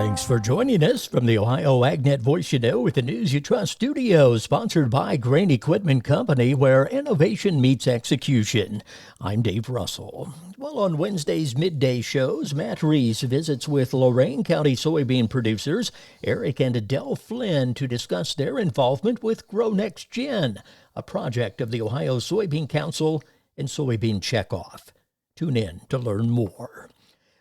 Thanks for joining us from the Ohio AgNet Voice You Know with the News You Trust studio, sponsored by Grain Equipment Company, where innovation meets execution. I'm Dave Russell. Well, on Wednesday's midday shows, Matt Reese visits with Lorain County soybean producers Eric and Adele Flynn to discuss their involvement with Grow Next Gen, a project of the Ohio Soybean Council and Soybean Checkoff. Tune in to learn more.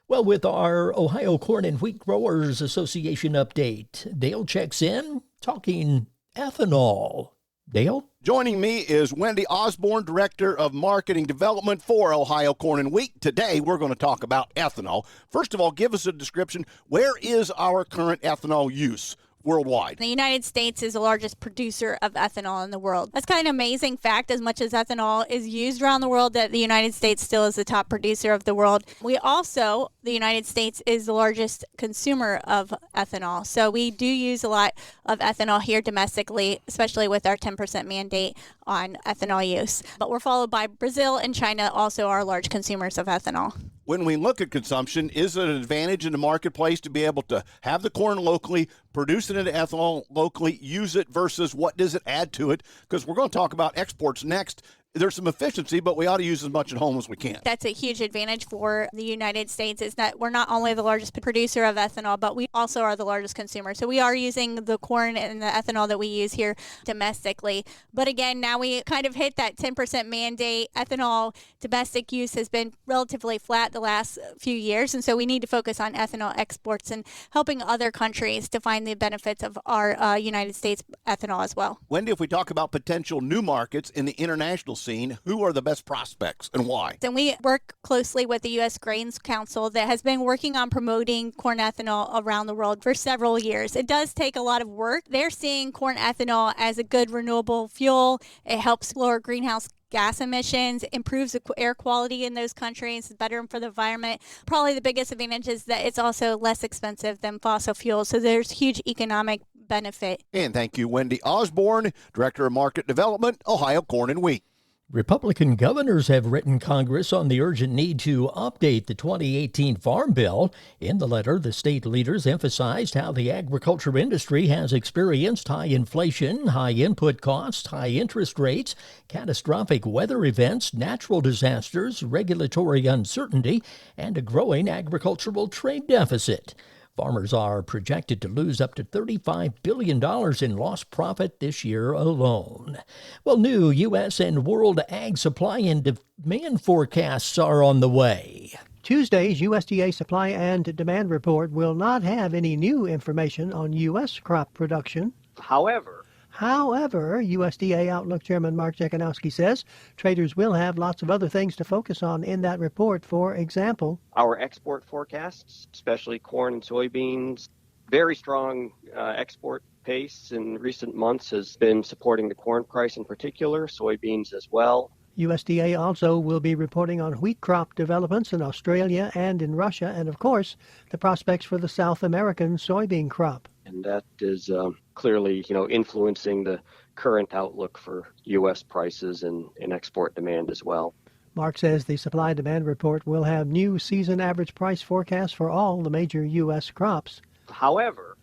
Well, with our Ohio Corn and Wheat Growers Association update, Dale checks in talking ethanol. Dale? Joining me is Wendy Osborne, Director of Marketing Development for Ohio Corn and Wheat. Today, we're going to talk about ethanol. First of all, give us a description. Where is our current ethanol use worldwide? The United States is the largest producer of ethanol in the world. That's kind of an amazing fact. As much as ethanol is used around the world, that the United States still is the top producer of the world. The United States is the largest consumer of ethanol. So we do use a lot of ethanol here domestically, especially with our 10% mandate on ethanol use. But we're followed by Brazil and China, also are large consumers of ethanol. When we look at consumption, is it an advantage in the marketplace to be able to have the corn locally, produce it into ethanol locally, use it versus what does it add to it? Because we're going to talk about exports next. There's some efficiency, but we ought to use as much at home as we can. That's a huge advantage for the United States, is that we're not only the largest producer of ethanol, but we also are the largest consumer. So we are using the corn and the ethanol that we use here domestically. But again, now we kind of hit that 10% mandate. Ethanol domestic use has been relatively flat the last few years, and so we need to focus on ethanol exports and helping other countries to find the benefits of our United States ethanol as well. Wendy, if we talk about potential new markets in the international scene, who are the best prospects and why? And we work closely with the U.S. Grains Council that has been working on promoting corn ethanol around the world for several years. It does take a lot of work. They're seeing corn ethanol as a good renewable fuel. It helps lower greenhouse gas emissions, improves the air quality in those countries, better for the environment. Probably the biggest advantage is that it's also less expensive than fossil fuels, so there's huge economic benefit. And thank you, Wendy Osborne, Director of Market Development, Ohio Corn and Wheat. Republican governors have written Congress on the urgent need to update the 2018 Farm Bill. In the letter, the state leaders emphasized how the agriculture industry has experienced high inflation, high input costs, high interest rates, catastrophic weather events, natural disasters, regulatory uncertainty, and a growing agricultural trade deficit. Farmers are projected to lose up to $35 billion in lost profit this year alone. Well, new U.S. and world ag supply and demand forecasts are on the way. Tuesday's USDA supply and demand report will not have any new information on U.S. crop production. However, USDA Outlook Chairman Mark Jekanowski says traders will have lots of other things to focus on in that report. For example, our export forecasts, especially corn and soybeans, very strong export pace in recent months has been supporting the corn price in particular, soybeans as well. USDA also will be reporting on wheat crop developments in Australia and in Russia, and of course, the prospects for the South American soybean crop. And that is clearly, influencing the current outlook for U.S. prices and export demand as well. Mark says the supply-demand report will have new season average price forecasts for all the major U.S. crops. However,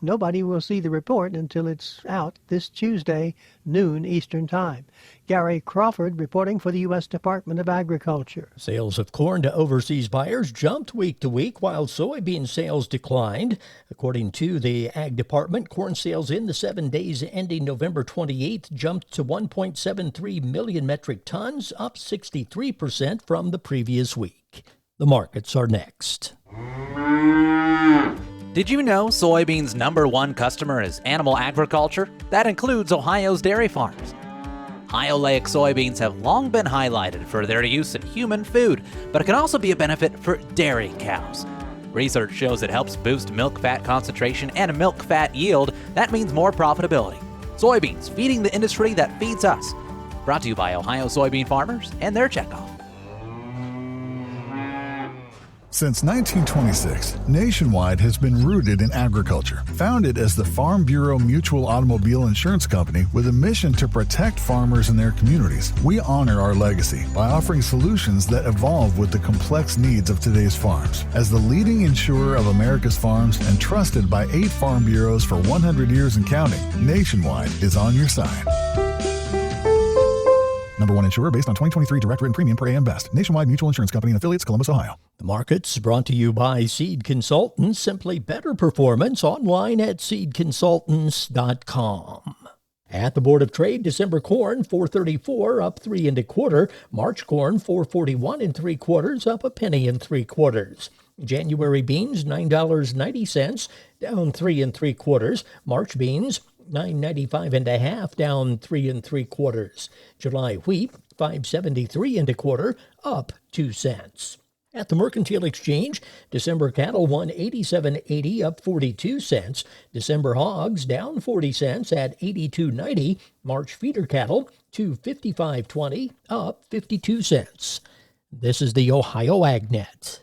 nobody will see the report until it's out this Tuesday, noon Eastern Time. Gary Crawford reporting for the U.S. Department of Agriculture. Sales of corn to overseas buyers jumped week to week while soybean sales declined. According to the Ag Department, corn sales in the 7 days ending November 28th jumped to 1.73 million metric tons, up 63% from the previous week. The markets are next. Did you know soybeans' #1 customer is animal agriculture? That includes Ohio's dairy farms. High oleic soybeans have long been highlighted for their use in human food, but it can also be a benefit for dairy cows. Research shows it helps boost milk fat concentration and milk fat yield. That means more profitability. Soybeans, feeding the industry that feeds us. Brought to you by Ohio soybean farmers and their checkoff. Since 1926, Nationwide has been rooted in agriculture. Founded as the Farm Bureau Mutual Automobile Insurance Company with a mission to protect farmers and their communities, we honor our legacy by offering solutions that evolve with the complex needs of today's farms. As the leading insurer of America's farms and trusted by 8 farm bureaus for 100 years and counting, Nationwide is on your side. Number 1 insurer based on 2023 direct written premium per AM Best. Nationwide Mutual Insurance Company and affiliates, Columbus, Ohio. The market's brought to you by Seed Consultants. Simply better performance online at seedconsultants.com. At the Board of Trade, December corn $4.34 up 3 1/4. March corn $4.41 3/4 up 1 penny 3/4. January beans $9.90 down 3 3/4. March beans $9.95 1/2 down 3 3/4. July wheat $5.73 1/4 up 2 cents. At the Mercantile Exchange, December cattle $187.80 up 42 cents. December hogs down 40 cents at $82.90. March feeder cattle $255.20 up 52 cents. This is the Ohio AgNet.